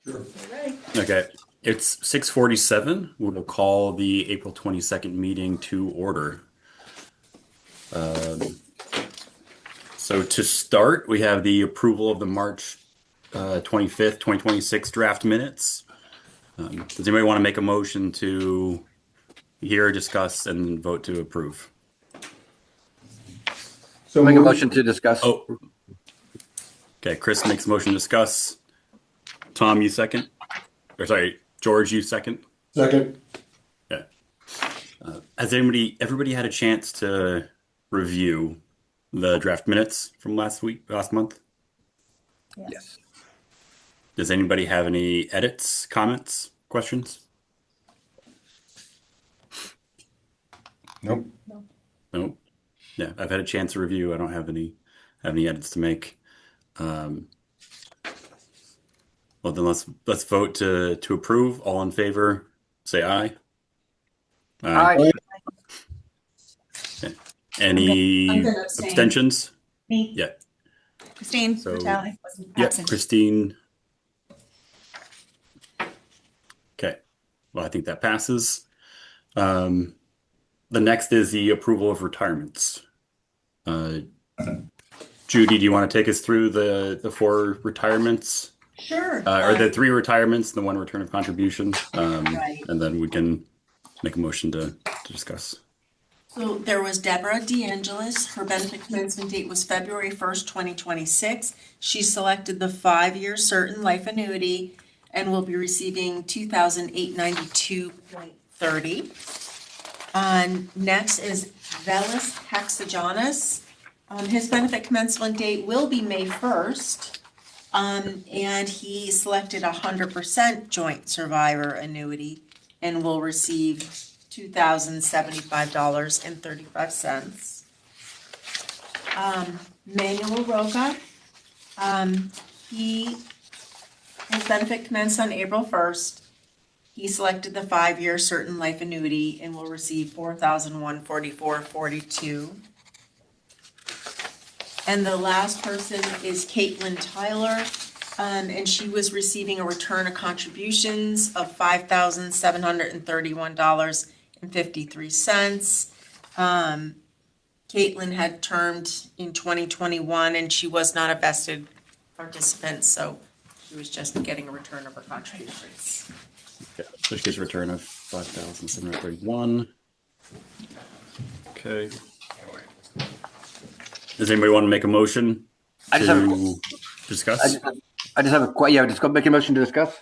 Sure. All right. Okay, it's 6:47. We'll call the April 22nd meeting to order. Um, so to start, we have the approval of the March 25th, 2026 draft minutes. Does anybody want to make a motion to hear, discuss, and vote to approve? So Make a moved. motion to discuss. Oh, okay. Chris makes a motion to discuss. Tom, you second? Or sorry, George, you second? Second. Yeah. Has everybody had a chance to review the draft minutes from last month? Yes. Does anybody have any edits, comments, questions? Nope. Nope. Yeah, I've had a chance to review. I don't have any edits to make. Um, well, then let's vote to approve. All in favor, say aye. Aye. Okay. Any I'm gonna abstain. abstentions? Me. Yeah. Christine So- Vitale wasn't Yep, absent. Christine. Okay. Well, I think that passes. The next is the approval of retirements. Judy, do you want to take us through the four retirements? Sure. Or the three retirements and the one return of contribution? Right. And then we can make a motion to discuss. So there was Deborah DeAngelis. Her benefit commencement date was February 1st, 2026. She selected the 5-year certain life annuity and will be receiving $2,892.30. Next is Velis Hexagonis. His benefit commencement date will be May 1st. And he selected 100% joint survivor annuity and will receive $2,075.35. Manuel Roca, his benefit commenced on April 1st. He selected the 5-year certain life annuity and will receive $4,144.42. And the last person is Caitlin Tyler, and she was receiving a return of contributions of $5,731.53. Caitlin had termed in 2021 and she was not a vested participant, so she was just getting a return of her contributions. Okay. So she gets a return of 5,731. Okay. Does anybody want to make a motion I just have a- to discuss? I just have a just go make a motion to discuss.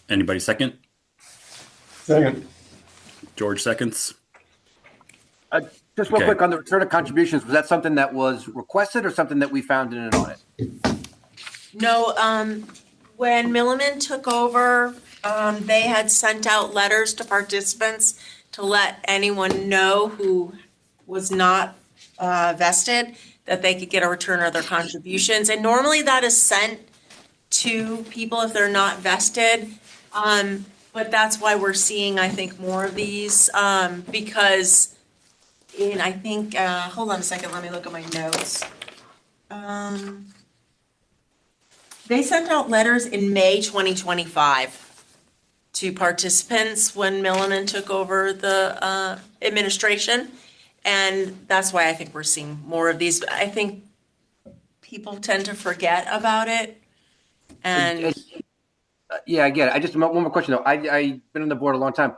Anybody second? Second. George seconds. Just real Okay. quick on the return of contributions, was that something that was requested or something that we found in an audit? No, when Milliman took over, they had sent out letters to participants to let anyone know who was not vested that they could get a return of their contributions. And normally that is sent to people if they're not vested. But that's why we're seeing, I think, more of these, because I think, hold on a second, let me look at my notes. They sent out letters in May 2025 to participants when Milliman took over the administration. And that's why I think we're seeing more of these. I think people tend to forget about it. And Yeah, I get it. I just one more question though. I've been on the board a long time.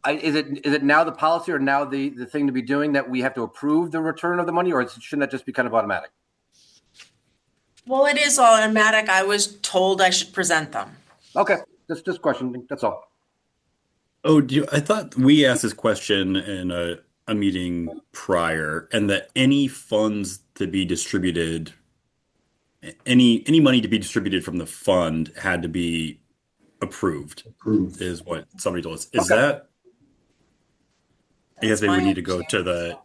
Is it now the policy or now the thing to be doing that we have to approve the return of the money, or shouldn't that just be kind of automatic? well, it is automatic. I was told I should present them. Okay, just questioning. That's all. Oh, I thought we asked this question in a meeting prior, and that any funds to be distributed, any money to be distributed from the fund had to be approved, Approved. is what somebody told us. Is Okay. that? I guess maybe we my need to go to the.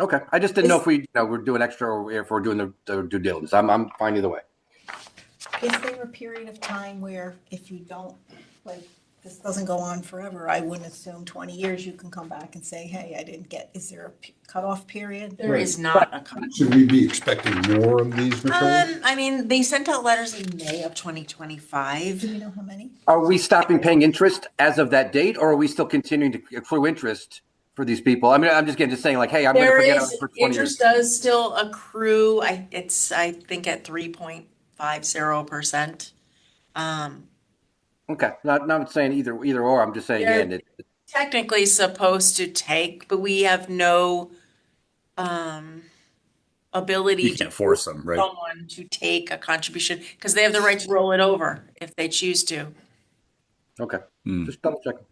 Okay, I just didn't know if we're doing extra or if we're doing the due diligence. I'm fine either way. Is there a period of time where if you don't, like, this doesn't go on forever, I wouldn't assume 20 years you can come back and say, hey, I didn't get, is there a cutoff period? There is not a cut. Should we be expecting more of these returns? I mean, they sent out letters in May of Do 2025. we know how many? Are we stopping paying interest as of that date, or are we still continuing to accrue interest for these people? I mean, I'm just saying like, hey, I'm going to There forget is, it for 20 interest years. does still accrue. I think at 3.50%. Okay, not saying either or. I'm just saying, They're- again, Technically supposed to take, but we have no ability You to can't force them, right? someone to take a contribution because they have the right to roll it over if they choose to. okay. Hmm. Just double checking.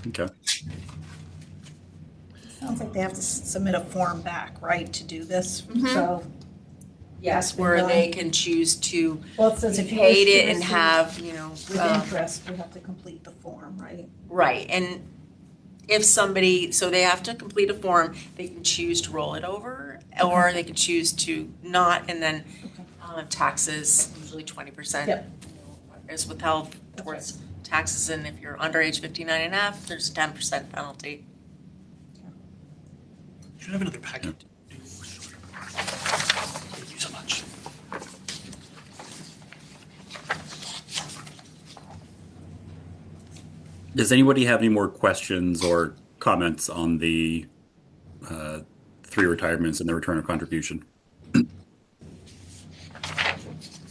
Okay. Sounds like they have to submit a form back, right, to do this, Mhm. so. Yes, where they can choose to Well, it says if you paid wish to it and receive have, with interest, you have to complete the form, right? right, and if somebody, so they have to complete a form, they can choose to roll it over, or they can choose to not, and then taxes, usually 20%. Yep. Is withheld towards taxes, and if you're under age 59 and a half, there's a 10% penalty. You should have another packet. Thank you so much. Does anybody have any more questions or comments on the 3 retirements and the return of contribution?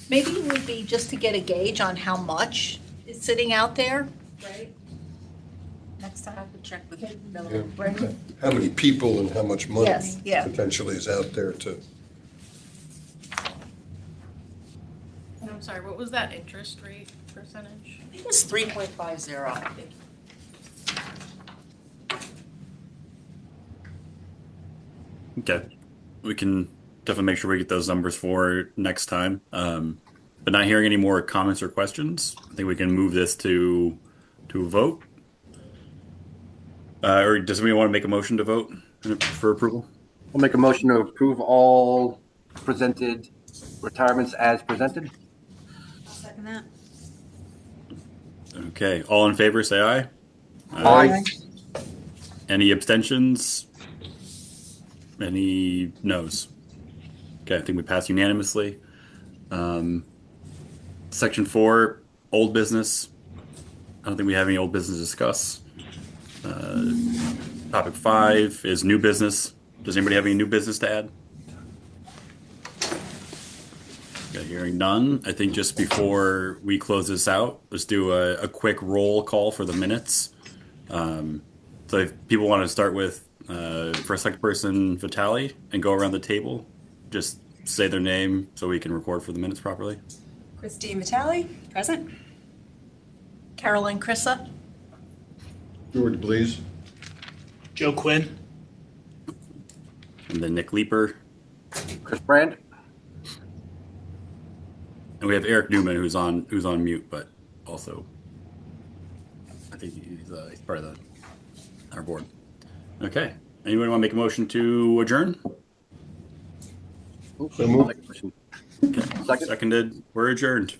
Maybe it would be just to get a gauge on how much is sitting out there, right? Next I time. have to check with Yeah. Bill. Right. How many people and how much money Yes, yeah. potentially is out there to, And I'm sorry, what was that interest rate percentage? I think it's 3.50. Okay. We can definitely make sure we get those numbers for next time. But not hearing any more comments or questions, I think we can move this to a vote. Or does somebody want to make a motion to vote for approval? We'll make a motion to approve all presented retirements as presented. I'll second that. Okay. All in favor, say aye. Aye. Any abstentions? Any noes? Okay, I think we pass unanimously. Section 4, old business. I don't think we have any old business to discuss. Topic 5 is new business. Does anybody have any new business to add? Okay, hearing none. I think just before we close this out, let's do a quick roll call for the minutes. So if people want to start with first select person Vitali and go around the table, just say their name so we can record for the minutes properly. Christine Vitale, present. Carolyn Chrissa? George Blees? Joe Quinn. And then Nick Leeper. Chris Brand. And we have Eric Newman who's on mute, but also I think he's part of our board. Okay. Anybody want to make a motion to adjourn? So moved. Make a motion. Okay. Second. Seconded. We're adjourned.